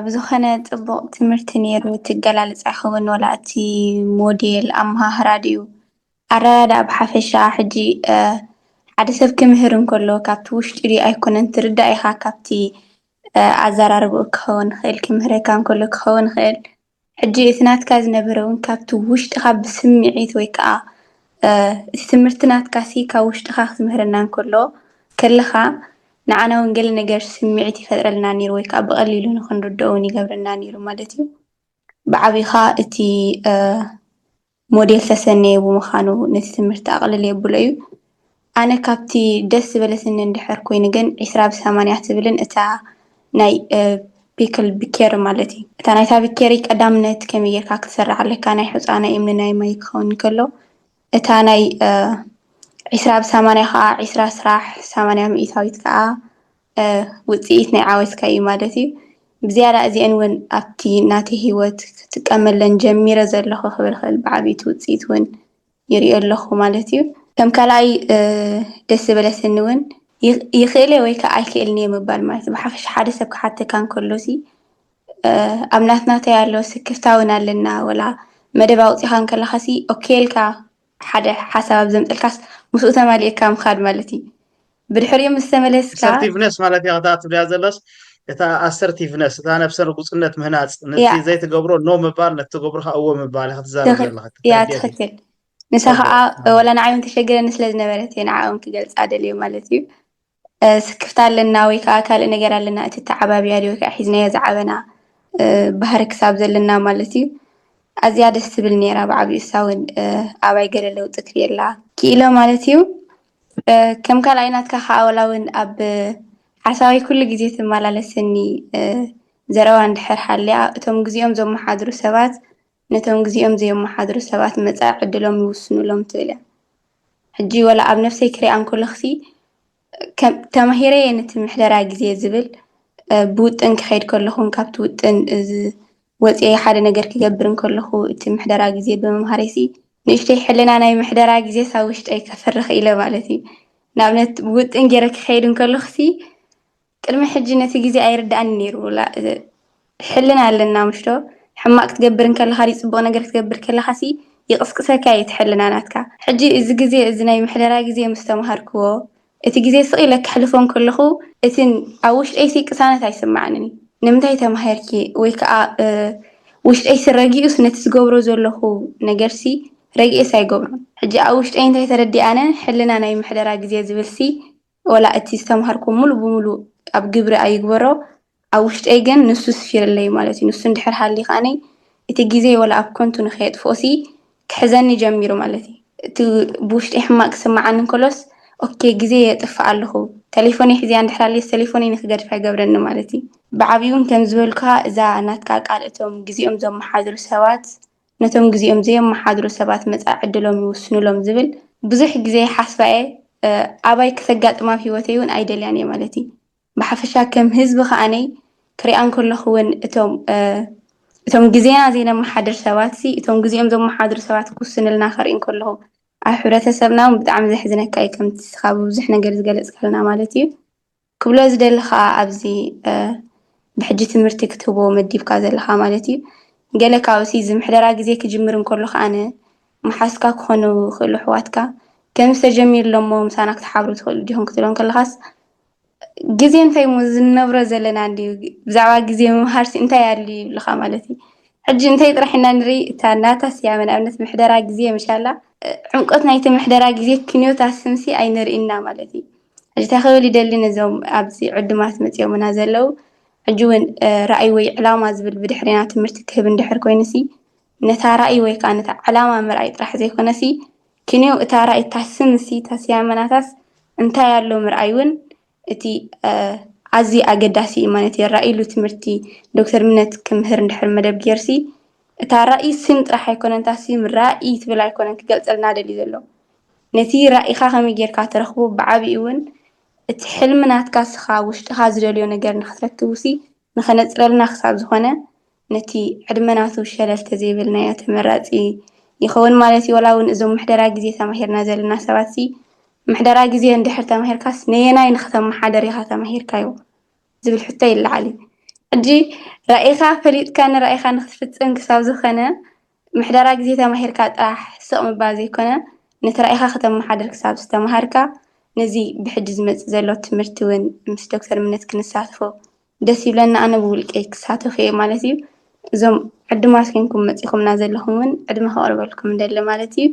ብዝኾነ ጽቡቕ ትምህርቲ ነይሩ ትገላልጽ ኣይኸውን ወላ እቲ ሞዴል ኣመሃህራ ድዩ ኣረዳድኣ ብሓፈሻ ሕጂ ሓደ ሰብ ክምህር እንከሎ ካብቲ ውሽጢ ድዩ ኣይኮነን ትርዳእ ኢኻ ካብቲ ኣዘራርብኡ ክኸውን ይኽእል ክምህረካ እንከሎ ክኸውን ይኽእል ሕጂ እቲ ናትካ ዝነበረ እውን ካብቲ ውሽጢኻ ብስምዒት ወይ ከዓ እቲ ትምህርቲ ናትካሲ ካብ ውሽጢኻ ክትምህረና እንከሎ ከለኻ ንዓና እውን ገለ ነገር ስምዒት ይፈጥረልና ነይሩ ወይ ከዓ ብቐሊሉ ንኽንርድኦ እውን ይገብረና ነይሩ ማለት እዩ ብዓቢኻ እቲ ሞዴል ተሰነየ ብምዃኑ ነቲ ትምህርቲ ኣቕልል የብሎ እዩ ኣነ ካብቲ ደስ ዝበለትኒ እንድሕር ኮይኑ ግን 20/80 ትብልን እታ ናይ ፒክል ቢኬር ማለት እዩ እታ ናይታ ቢኬሪ ቀዳምነት ከመይ ጌርካ ክትሰርሕ ኣለካ ናይ ሕፃ ናይ እምኒ ናይ ማይ ክኸውን እንከሎ እታ ናይ 20/80 ከዓ 20 ስራሕ 80 ሚእታዊት ከዓ ውፅኢት ናይ ዓወትካ እዩ ማለት እዩ ብዝያዳ እዚአን እውን ኣብቲ ናተይ ሂወት ክጥቀመለን ጀሚረ ዘለኹ ክብል ክእል ብዓበይቲ ውፅኢት እውን ይሪኦ ኣለኹ ማለት እዩ ከም ካልኣይ ደስ ዝበለትኒ እውን ይኽእል ወይ ከዓ ኣይክእልን እየ ምባል ማለት እዩ ብሓፈሻ ሓደ ሰብ ክሓተካ እንከሎሲ ኣብ ናትናተይ ኣሎ ስክፍታ እውን ኣለና ወላ መደብ ኣውፂእኻ ከለኻሲ ኦኬ ኢልካ ሓደ ሓሳብ ኣብ ዘምፅልካስ ምስኡ ተማሊእካ ምኻድ ማለት እዩ ብድሕሪኡ ምስ ተመለስካ ኣሰርቲቭነስ ማለት እያ ክትብልያ ዘለስ እታ ኣሰርቲቭነስ እታ ነብሰ ርጉፅነት ምህናፅ ነቲ ዘይትገብሮ ኖ ምባል ነቲ ትገብሮ ከዓ እዎ ምባል ኢኻ ትዛረብ ዘለኻ ያ ትኽክል ንሳ ከዓ ወላ ንዓዮም ተሸግረኒ ስለ ዝነበረት እየ ንዓኦም ክገልፃ ደልዮ ማለት እዩ ስክፍታ ኣለና ወይ ከዓ ካልእ ነገር ኣለና እቲ ተዓባብያ ድዩ ወይ ከዓ ሒዝናዮ ዝዓበና ባህሪ ክሳብ ዘለና ማለት እዩ ኣዝያ ደስ ትብል ነይራ ብዓብዩ እሳ እውን ኣባይ ገለ ለውጢ ክርእየላ ክኢሎ ማለት እዩ ከም ካልኣይ ናትካ ከዓ ወላ እውን ኣብ ሓሳባይ ኩሉ ግዜ ትመላለሰኒ ዘረባ እንድሕር ሃልያ እቶም ግዚኦም ዘመሓድሩ ሰባት ነቶም ግዚኦም ዘየመሓድሩ ሰባት መጻኢ ዕድሎም ይውስኑሎም ትብል እያ ሕጂ ወላ ኣብ ነፍሰይ ክሪኣ እንከለኹሲ ተማሂረ ነቲ ምሕደራ ግዜ ዝብል ብውጥን ክኸይድ ከለኹን ካብቲ ውጥን ወፂአ ሓደ ነገር ክገብር እንከለኹ እቲ ምሕደራ ግዜ ብምምሃረይሲ ንእሽተይ ሕልና ናይ ምሕደራ ግዜ ሳብ ውሽጠይ ከፍርኽ ኢለ ማለት እዩ ንኣብነት ብውጥን ገይረ ክኸይድ እንከለኹሲ ቅድሚ ሕጂ ነቲ ግዜ ኣይርዳእኒ ነይሩ ሕልና ኣለና ምሽቶ ሕማቅ ክትገብር ከለኻ ፅቡቅ ነገር ክትገብር ከለኻሲ ይቕስቅሰካ እዩ እቲ ሕልና ናትካ ሕጂ እዚ ግዜ እዚ ናይ ምሕደራ ግዜ ምስ ተምሃርክዎ እቲ ግዜ ስቕ ኢለ ከሕልፎ ከለኹ እቲ ኣብ ውሽጠይሲ ቅሳነት ኣይስማዓንን ንምንታይ ተማሂርኪ ወይ ከዓ ውሽጠይሲ ረጊኡስ ነቲ ዝገብሮ ዘለኹ ነገርሲ ረጊእስ ኣይገብሮን ሕጂ ኣብ ውሽጠይ እንታይ ተረዲእ ኣነ ሕልና ናይ ምሕደራ ግዜ ዝብልሲ ወላ እቲ ዝተምሃርኩ ሙሉእ ብሙሉእ ኣብ ግብሪ ኣይግበሮ ኣብ ውሽጠይ ግን ንሱ ስፊረለይ ማለት እዩ ንሱ እንድሕር ሃልዩ ከዓነይ እቲ ግዜ ወላ ኣብ ኮንቱ ንኸየጥፍኦሲ ክሕዘኒ ጀሚሩ ማለት እዩ እቲ ብውሽጠይ ሕማቅ ክስማዓኒ እንከሎስ ኦኬ ግዜ የጥፍእ ኣለኹ ቴሌፎነይ ሒዝያ እንድሕር ሃልየስ ቴሌፎነይ ንክገድፍ ኣይገብረኒ ማለት እዩ ብዓብዩን ከም ዝበልካ እዛ ናትካ ቃል እቶም ግዚኦም ዘመሓድሩ ሰባት ነቶም ግዚኦም ዘየመሓድሩ ሰባት መጻኢ ዕድሎም ይውስኑሎም ዝብል ብዙሕ ግዜ ሓስባየ ኣባይ ከተጋጥማ ኣብ ሂወተይ እውን ኣይደልያን እየ ማለት እዩ ብሓፈሻ ከም ህዝቢ ከዓነይ ክሪኣ እንከለኹ እውን እቶም ግዜና ዘይነመሓድር ሰባት እቶም ግዚኦም ዘመሓድሩ ሰባት ክውስኑልና ክርኢ እንከለኹ ኣብ ሕብረተሰብና እውን ብጣዕሚ ዘሕዝነካ እዩ ከምቲ እስኻ ብብዙሕ ነገር ዝገለፅካልና ማለት እዩ ክብሎ ዝደሊ ከዓ ኣብዚ ብሕጂ ትምህርቲ ክትህቦ መዲብካ ዘለካ ማለት እዩ ገለ ካብሲ ዝምሕደራ ግዜ ክጅምር እንከሎ ከዓነ መሓዝካ ክኾኑ ይኽእሉ ኣሕዋትካ ከም ዝተጀሚርሎሞ ምሳና ክትሓብሩ ትኽእሉ ዲኹም ክትብሎም ከለኻስ ግዜ እንታይ ሞ ዝነብሮ ዘለና እንድዩ ብዛዕባ ግዜ ምምሃርሲ እንታይ ኣድልዩ ይብልካ ማለት እዩ ሕጂ እንታይ ጥራሕ ኢና ንርኢ እታ ናታስ እያ ንኣብነት ምሕደራ ግዜ ምሻላ ዕምቆት ናይቲ ምሕደራ ግዜ ክንዮታት ስምሲ ኣይንርኢና ማለት እዩ ሕጂ እንታይ ክብል ይደሊ ነዞም ኣብዚ ዕዱማት መፂኦምና ዘለው ሕጂ እውን ራእይ ወይ ዕላማ ዝብል ብድሕሪና ትምህርቲ ክህብ እንድሕር ኮይኑሲ ነታ ራእይ ወይ ከዓ ነታ ዕላማ ምርኣይ ጥራሕ ዘይኮነሲ ክንዮ እታ ራእይ እታ ስምሲ እታ ስያመናታስ እንታይ ኣሎ ምርኣይ እውን እቲ ኣዝዩ ኣገዳሲ እዩ ማለት እዩ ራእይሉ ትምህርቲ ዶክተር ምነት ክምህር እንድሕር መደብ ጌርሲ እታ ራእይ ስም ጥራሕ ኣይኮነን እታ ስም ራእይ ትብል ኣይኮነን ክገልፀልና ደልዩ ዘሎ ነቲ ራእይኻ ከመይ ጌርካ ትረኽቦ ብዓብዩ እውን እቲ ሕልሚ ናትካ ስኻ ውሽጥኻ ዝደልዮ ነገር ንኽትረክቡሲ ንኸነፅረልና ክሳብ ዝኾነ ነቲ ዕድመናቱ ሸለል ተዘይብልናዮ ተመራፂ ይኸውን ማለት እዩ ወላ እውን እዞም ምሕደራ ግዜ ተማሂርና ዘለና ሰባትሲ ምሕደራ ግዜ እንድሕር ተማሂርካስ ነየናይ ንኽተመሓደር ኢኻ ተማሂርካዮ ዝብል ሕቶ ይለዓል እዩ ሕጂ ራእይካ ፈሊጥካ ንራእይካ ንክትፍፅም ክሳብ ዝኾነ ምሕደራ ግዜ ተማሂርካ ጥራሕ ስቕ ምባል ዘይኮነ ነቲ ራእይካ ከተመሓድር ክሳብ ዝተምሃርካ ነዚ ብሕጂ ዝመፅእ ዘሎ ትምህርቲ እውን ምስ ዶክተር እምነት ክንሳተፎ ደስ ይብለና። ኣነ ብውልቀይ ክሳተፍ እየ ማለት እዩ። እዞም ዕዱማት ኮይንኩም መፂኹምና ዘለኹም እውን ዕድመ ከቕርበልኩም ንደሊ ማለት እዩ።